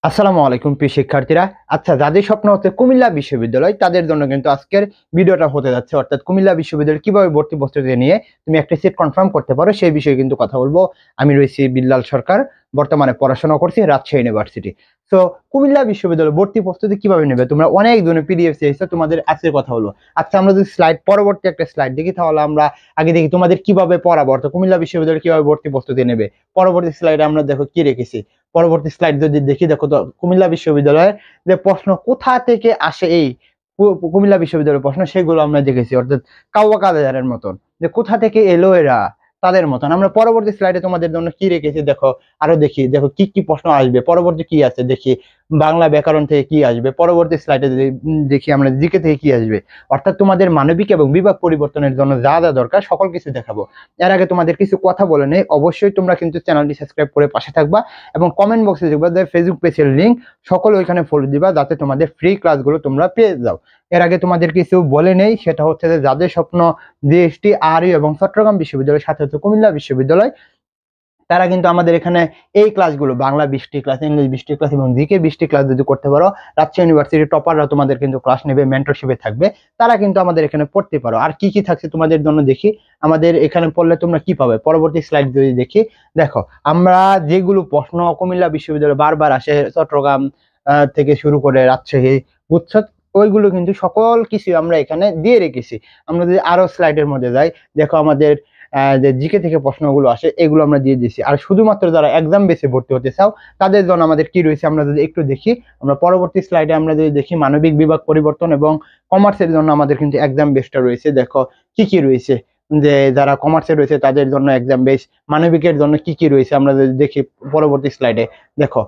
আসসালামু আলাইকুম প্রিয় শিক্ষার্থীরা। আচ্ছা, যাদের স্বপ্ন হচ্ছে কুমিল্লা বিশ্ববিদ্যালয় তাদের জন্য কিন্তু আজকের ভিডিওটা হতে যাচ্ছে, অর্থাৎ কুমিল্লা বিশ্ববিদ্যালয় কিভাবে ভর্তি প্রস্তুতি নিয়ে তুমি একটা সিট কনফার্ম করতে পারো সেই বিষয়ে কিন্তু কথা বলবো। আমি রয়েছি বিল্লাল সরকার, বর্তমানে পড়াশোনা করছি রাজশাহী ইউনিভার্সিটি। তো কুমিল্লা বিশ্ববিদ্যালয় ভর্তি প্রস্তুতি কিভাবে নেবে, তোমরা অনেক ধরনের পিডিএফ চেয়েছো, তোমাদের আজকের কথা হলো। আচ্ছা, আমরা যদি পরবর্তী একটা স্লাইড দেখি তাহলে আমরা আগে দেখি তোমাদের কিভাবে পড়াবো, অর্থাৎ কুমিল্লা বিশ্ববিদ্যালয় কিভাবে ভর্তি প্রস্তুতি নেবে। পরবর্তী স্লাইডে আমরা দেখো কি রেখেছি। পরবর্তী স্লাইড যদি দেখি, দেখো তো কুমিল্লা বিশ্ববিদ্যালয়ের যে প্রশ্ন কোথা থেকে আসে, এই কুমিল্লা বিশ্ববিদ্যালয়ের প্রশ্ন সেগুলো আমরা দেখেছি, অর্থাৎ কাওয়া কাদের মতন যে কোথা থেকে এলো এরা, তাদের মতন। আমরা পরবর্তী স্লাইডে তোমাদের জন্য কি রেখেছি দেখো, আরো দেখি, দেখো কি কি প্রশ্ন আসবে, পরবর্তী কি আছে দেখি। বাংলা ব্যাকরণ থেকে কি আসবে, পরবর্তী স্লাইডে দেখি আমরা জিকে থেকে কি আসবে। অর্থাৎ তোমাদের মানবিক এবং বিভাগ পরিবর্তনের জন্য যা যা দরকার সকল কিছু দেখাবো। এর আগে তোমাদের কিছু কথা বলে নেই, অবশ্যই তোমরা কিন্তু চ্যানেলটি সাবস্ক্রাইব করে পাশে থাকবা এবং কমেন্ট বক্সে দেখবা যে ফেসবুক পেজের লিঙ্ক, সকলে ওইখানে ফলো দিবা যাতে তোমাদের ফ্রি ক্লাসগুলো তোমরা পেয়ে যাও। এর আগে তোমাদের কিছু বলে নেই, সেটা হচ্ছে যে যাদের স্বপ্ন জিএসটি আরইউ এবং চট্টগ্রাম বিশ্ববিদ্যালয়ের সাথে হচ্ছে কুমিল্লা বিশ্ববিদ্যালয়, তারা কিন্তু আমাদের এখানে এই ক্লাসগুলো বাংলা 20টি ক্লাস, ইংলিশ 20টি ক্লাস এবং জিকে 20টি ক্লাস যদি করতে পারো, রাজশাহী ইউনিভার্সিটি টপাররা তোমাদের কিন্তু ক্লাস নেবে, মেন্টরশিপে থাকবে, তারা কিন্তু আমাদের এখানে পড়তে পারো। আর কি কি থাকছে তোমাদের জন্য দেখি, আমাদের এখানে পড়লে তোমরা কি পাবে। পরবর্তী স্লাইড যদি দেখি, দেখো আমরা যেগুলো প্রশ্ন কুমিল্লা বিশ্ববিদ্যালয়ে বারবার আসে, চট্টগ্রাম থেকে শুরু করে রাজশাহী, বুঝছো, ওইগুলো কিন্তু সকল কিছু আমরা এখানে দিয়ে রেখেছি। আমরা যদি আরো স্লাইডের মধ্যে যাই, দেখো আমাদের যে জিকে থেকে প্রশ্নগুলো আসে এগুলো আমরা দিয়ে দিয়েছি। আর শুধুমাত্র যারা এক্সাম বেসে ভর্তি হতে চাও তাদের জন্য আমাদের কি রয়েছে আমরা যদি একটু দেখি, আমরা পরবর্তী স্লাইডে আমরা যদি দেখি মানবিক বিভাগ পরিবর্তন এবং কমার্সের জন্য আমাদের কিন্তু এক্সাম বেসটা রয়েছে। দেখো কি কি রয়েছে, যে যারা কমার্সে রয়েছে তাদের জন্য এক্সাম বেস, মানবিকের জন্য কি কি রয়েছে আমরা যদি দেখি পরবর্তী স্লাইডে। দেখো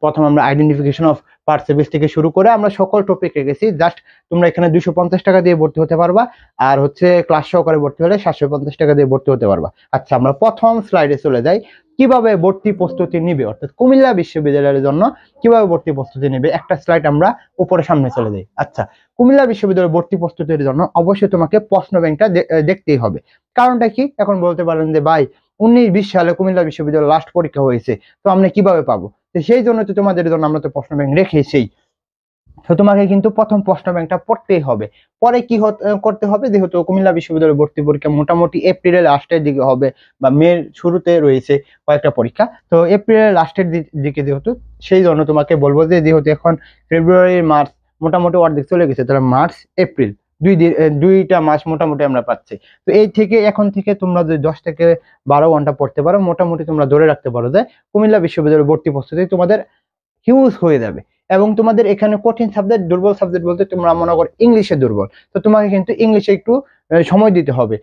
প্রথম আমরা আইডেন্টিফিকেশন অফ পার্সেপিস থেকে শুরু করে আমরা সকল টপিক রেখেছি। জাস্ট তোমরা এখানে 250 টাকা দিয়ে ভর্তি হতে পারবা, আর হচ্ছে ক্লাস সহকারে ভর্তি হলে 750 টাকা দিয়ে ভর্তি হতে পারবা। আচ্ছা, আমরা প্রথম স্লাইডে চলে যাই, কিভাবে ভর্তি প্রস্তুতি নিবে, অর্থাৎ কুমিল্লা বিশ্ববিদ্যালয়ের জন্য কিভাবে ভর্তি প্রস্তুতি নিবে। একটা স্লাইড আমরা উপরে সামনে চলে যাই। আচ্ছা, কুমিল্লা বিশ্ববিদ্যালয়ের ভর্তি প্রস্তুতির জন্য অবশ্যই তোমাকে প্রশ্ন ব্যাংকটা দেখতেই হবে। কারণটা কি, এখন বলতে পারেন যে ভাই 19-20 সালে কুমিল্লা বিশ্ববিদ্যালয়ের লাস্ট পরীক্ষা হয়েছে, তো আমরা কিভাবে পাবো। তো সেই জন্য তো তোমাদের জন্য আমরা তো প্রশ্ন ব্যাংক রেখেছি। তো তোমাকে কিন্তু প্রথম প্রশ্ন ব্যাংকটা পড়তেই হবে। পরে কি করতে হবে, যেহেতু কুমিল্লা বিশ্ববিদ্যালয়ের ভর্তি পরীক্ষা মোটামুটি এপ্রিলের লাস্টের দিকে হবে বা মের শুরুতে রয়েছে কয়েকটা পরীক্ষা, তো এপ্রিলের লাস্টের দিকে যেহেতু, সেই জন্য তোমাকে বলবো যে যেহেতু এখন ফেব্রুয়ারি মার্চ মোটামুটি অর্ধেক চলে গেছে, তাহলে মার্চ এপ্রিল দুইটা মাস মোটামুটি আমরা পাচ্ছি। তো এই থেকে এখন থেকে তোমরা যদি 10 থেকে 12 ঘন্টা পড়তে পারো, মোটামুটি তোমরা ধরে রাখতে পারো যে কুমিল্লা বিশ্ববিদ্যালয়ের ভর্তি প্রস্তুতি তোমাদের হিউজ হয়ে যাবে। এবং তোমাদের এখানে কঠিন সাবজেক্ট, দুর্বল সাবজেক্ট বলতে তোমরা মনে করো ইংলিশে দুর্বল, তো তোমাকে কিন্তু ইংলিশে একটু সময় দিতে হবে।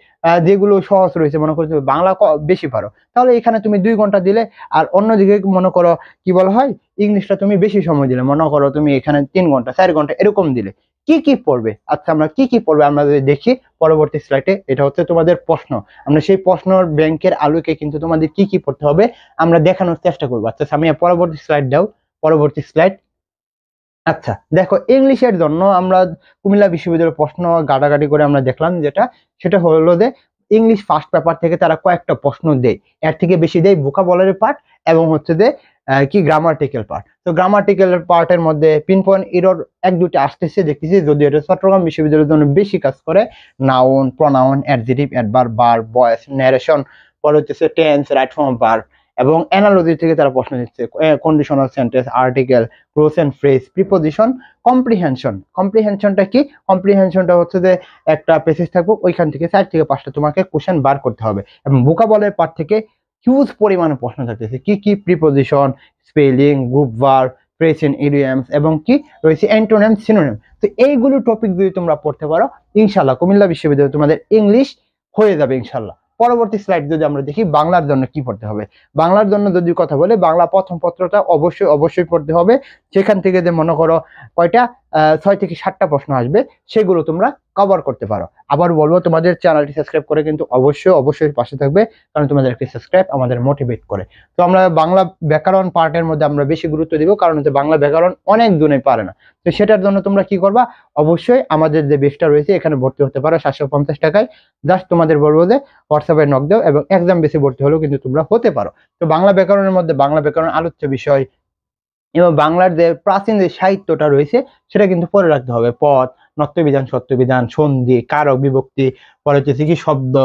যেগুলো সহজ রয়েছে, মনে করো তুমি বাংলা বেশি পারো, তাহলে এখানে তুমি 2 ঘন্টা দিলে। আর অন্যদিকে মনে করো কি বলা হয়, ইংলিশটা তুমি বেশি সময় দিলে, মনে করো তুমি এখানে 3 ঘন্টা 4 ঘন্টা এরকম দিলে। কি কি পড়বে, আচ্ছা আমরা কি কি পড়বে আমরা যদি দেখি পরবর্তী স্লাইডে, এটা হচ্ছে তোমাদের প্রশ্ন। আমরা সেই প্রশ্নের ব্যাংকের আলোকে কিন্তু তোমাদের কি কি পড়তে হবে আমরা দেখানোর চেষ্টা করবো। আচ্ছা, আমি পরবর্তী স্লাইড দাও, পরবর্তী স্লাইড। আচ্ছা দেখো, ইংলিশের জন্য আমরা কুমিল্লা বিশ্ববিদ্যালয়ের প্রশ্ন গাটাগাটি করে আমরা দেখলাম, সেটা হলো যে ইংলিশ ফার্স্ট পেপার থেকে তারা কয়েকটা প্রশ্ন দেয়, এর থেকে বেশি দেয় ভোকাবুলারি পার্ট এবং হচ্ছে যে কি গ্রামাটিক্যাল পার্ট। তো গ্রামাটিক্যাল পার্টের মধ্যে পিন পয়েন্ট এরর 1-2টা আসতেছে দেখতেছি, যদিও এটা চট্টগ্রাম বিশ্ববিদ্যালয়ের জন্য বেশি কাজ করে। Noun, pronoun, adjective, adverb, verb, voice, narration, পরে হচ্ছে টেন্স, রাইট ফর্ম, ভার্ব এবং অ্যানালজি থেকে তারা প্রশ্ন দিচ্ছে, conditional sentence, article, cloze and phrase, preposition, comprehension. কম্প্রিহেনশনটা কি, কম্প্রিহেনশনটা হচ্ছে যে একটা প্যাসেজ থাকবে, ওইখান থেকে 4 থেকে 5টা তোমাকে কোশ্চেন বার করতে হবে। এবং ভোকাবুলারি পার্ট থেকে হিউজ পরিমাণে প্রশ্ন থাকতেছে, কি কি preposition, spelling, group verb, present idioms এবং কি রয়েছে অ্যান্টোনিম, সিনোনিম। তো এইগুলো টপিক যদি তোমরা পড়তে পারো, ইনশাআল্লাহ কুমিল্লা বিশ্ববিদ্যালয়ে তোমাদের ইংলিশ হয়ে যাবে ইনশাআল্লাহ। পরবর্তী স্লাইড যদি আমরা দেখি, বাংলার জন্য কি পড়তে হবে। বাংলার জন্য যদি কথা বলে, বাংলা প্রথম পত্রটা অবশ্যই অবশ্যই পড়তে হবে। সেখান থেকে যে মনে করো কয়টা 6 থেকে 7টা প্রশ্ন আসবে, সেগুলো তোমরা কভার করতে পারো। আবার বলবো, তোমাদের চ্যানেলটি সাবস্ক্রাইব করে কিন্তু অবশ্যই অবশ্যই পাশে থাকবে, কারণ তোমাদের একটি সাবস্ক্রাইব আমাদের মোটিভেট করে। তো আমরা বাংলা ব্যাকরণ পার্টের মধ্যে আমরা বেশি গুরুত্ব দিব, কারণ হচ্ছে বাংলা ব্যাকরণ অনেক জনে পারে না। তো সেটার জন্য তোমরা কি করবা, অবশ্যই আমাদের যে বেসটা রয়েছে এখানে ভর্তি হতে পারো 750 টাকায়। জাস্ট তোমাদের বলবো যে হোয়াটসঅ্যাপে নক দাও এবং এক্সাম বেসে ভর্তি হলেও কিন্তু তোমরা হতে পারো। তো বাংলা ব্যাকরণের মধ্যে বাংলা ব্যাকরণ আলোচ্য বিষয়, এবং বাংলার যে প্রাচীন যে সাহিত্যটা রয়েছে সেটা কিন্তু পড়ে রাখতে হবে। পদ, নত্যবিধান, সত্যবিধান, সন্ধি, কারক, বিভক্তি, পরে হচ্ছে কি শব্দ,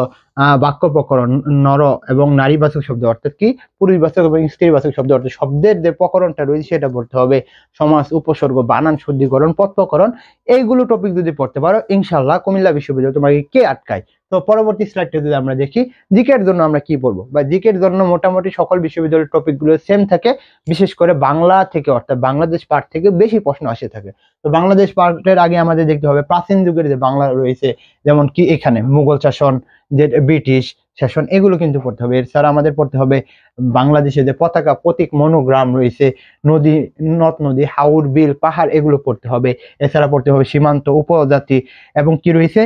বাক্য প্রকরণ, নর এবং নারীবাচক শব্দ অর্থাৎ কি পুরুষবাচক এবং স্ত্রীবাচক শব্দ অর্থাৎ শব্দের যে প্রকরণটা রয়েছে সেটা পড়তে হবে। সমাস, উপসর্গ, বানান শুদ্ধিকরণ, পদ প্রকরণ, এইগুলো টপিক যদি পড়তে পারো ইনশাল্লাহ কুমিল্লা বিশ্ববিদ্যালয় তোমাকে কে আটকায়। তো পরবর্তী স্লাইডটা যদি আমরা দেখি, জিকের জন্য আমরা কি পড়বো, বা জিকের জন্য মোটামুটি সকল বিশ্ববিদ্যালয়ের টপিকগুলো সেম থাকে, বিশেষ করে বাংলা থেকে অর্থাৎ বাংলাদেশ পার্ট থেকে বেশি প্রশ্ন আসে থাকে। তো বাংলাদেশ পার্টের আগে আমাদের দেখতে হবে প্রাচীন যুগের যে বাংলা রয়েছে, যেমন কি এখানে মুঘল শাসন, যে ব্রিটিশ শাসন, এগুলো কিন্তু পড়তে হবে। এছাড়া আমাদের পড়তে হবে বাংলাদেশে যে পতাকা, প্রতীক, মনোগ্রাম রয়েছে, নদী, নদ নদী, হাওর, বিল, পাহাড়, এগুলো পড়তে হবে। এছাড়া পড়তে হবে সীমান্ত, উপজাতি এবং কি রয়েছে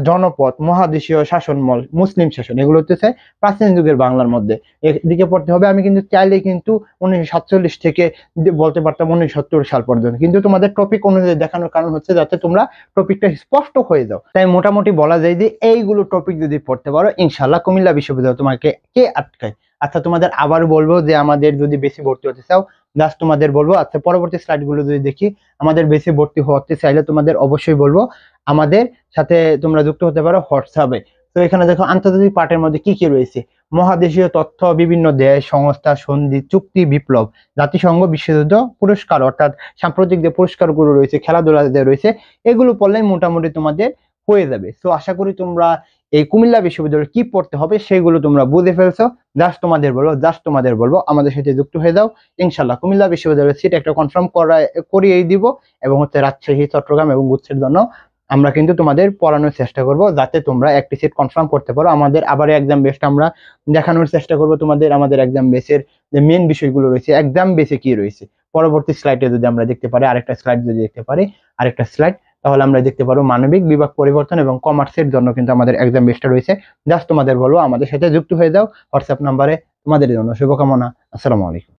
জনপদ, মহাদেশীয় শাসনমল, মুসলিম শাসন, এগুলো হচ্ছে প্রাচীন যুগের বাংলার মধ্যে। এদিকে পড়তে হবে। আমি কিন্তু চাইলে কিন্তু 1947 থেকে বলতে পারতাম 1970 সাল পর্যন্ত, কিন্তু তোমাদের টপিক অনুযায়ী দেখানোর কারণ হচ্ছে যাতে তোমরা টপিকটা স্পষ্ট হয়ে যাও। তাই মোটামুটি বলা যায় যে এইগুলো টপিক যদি পড়তে পারো ইনশাল্লাহ কুমিল্লা বিশ্ববিদ্যালয় তোমাকে কে আটকায়। আচ্ছা, তোমাদের আবার বলবো যে আমাদের যদি বেশি ভর্তি হতে চাও, জাস্ট তোমাদের বলবো, আচ্ছা পরবর্তী স্লাইড গুলো যদি দেখি, আমাদের বেশি ভর্তি হতে চাইলে তোমাদের অবশ্যই বলবো আমাদের সাথে তোমরা যুক্ত হতে পারো হোয়াটসঅ্যাপে। তো এখানে দেখো আন্তর্জাতিক পার্টের মধ্যে কি কি রয়েছে, মহাদেশীয় তথ্য, বিভিন্ন দেশ, সংস্থা, সন্ধি, চুক্তি, বিপ্লব, জাতিসংঘ, বিশ্বযুদ্ধ, পুরস্কার অর্থাৎ সাম্প্রতিক যে পুরস্কারগুলো রয়েছে, খেলাধুলা যে রয়েছে, এগুলো পড়লেই মোটামুটি তোমাদের হয়ে যাবে। তো আশা করি তোমরা এই কুমিল্লা বিশ্ববিদ্যালয়ে কি পড়তে হবে সেগুলো তোমরা বুঝে ফেলছো। জাস্ট তোমাদের বলবো আমাদের সাথে যুক্ত হয়ে যাও। ইনশাল্লাহ কুমিল্লা বিশ্ববিদ্যালয়ের সিট একটা কনফার্ম করিয়েই দিব, এবং হচ্ছে রাজশাহী, চট্টগ্রাম এবং গুচ্ছের জন্য আমরা কিন্তু তোমাদের পড়ানোর চেষ্টা করব যাতে তোমরা একটি সিট কনফার্ম করতে পারো। আমাদের আবার এক্সাম বেসটা আমরা দেখানোর চেষ্টা করব তোমাদের। আমাদের এক্সাম বেসের যে মেন বিষয়গুলো রয়েছে, এক্সাম বেসে কি রয়েছে, পরবর্তী স্লাইডে যদি আমরা দেখতে পারি, আরেকটা স্লাইড, তাহলে আমরা দেখতে পারবো মানবিক বিভাগ পরিবর্তন এবং কমার্সের জন্য কিন্তু আমাদের এক্সাম বেসটা রয়েছে। জাস্ট তোমাদের বলবো আমাদের সাথে যুক্ত হয়ে যাও হোয়াটসঅ্যাপ নাম্বারে। তোমাদের জন্য শুভকামনা। আসসালামু আলাইকুম।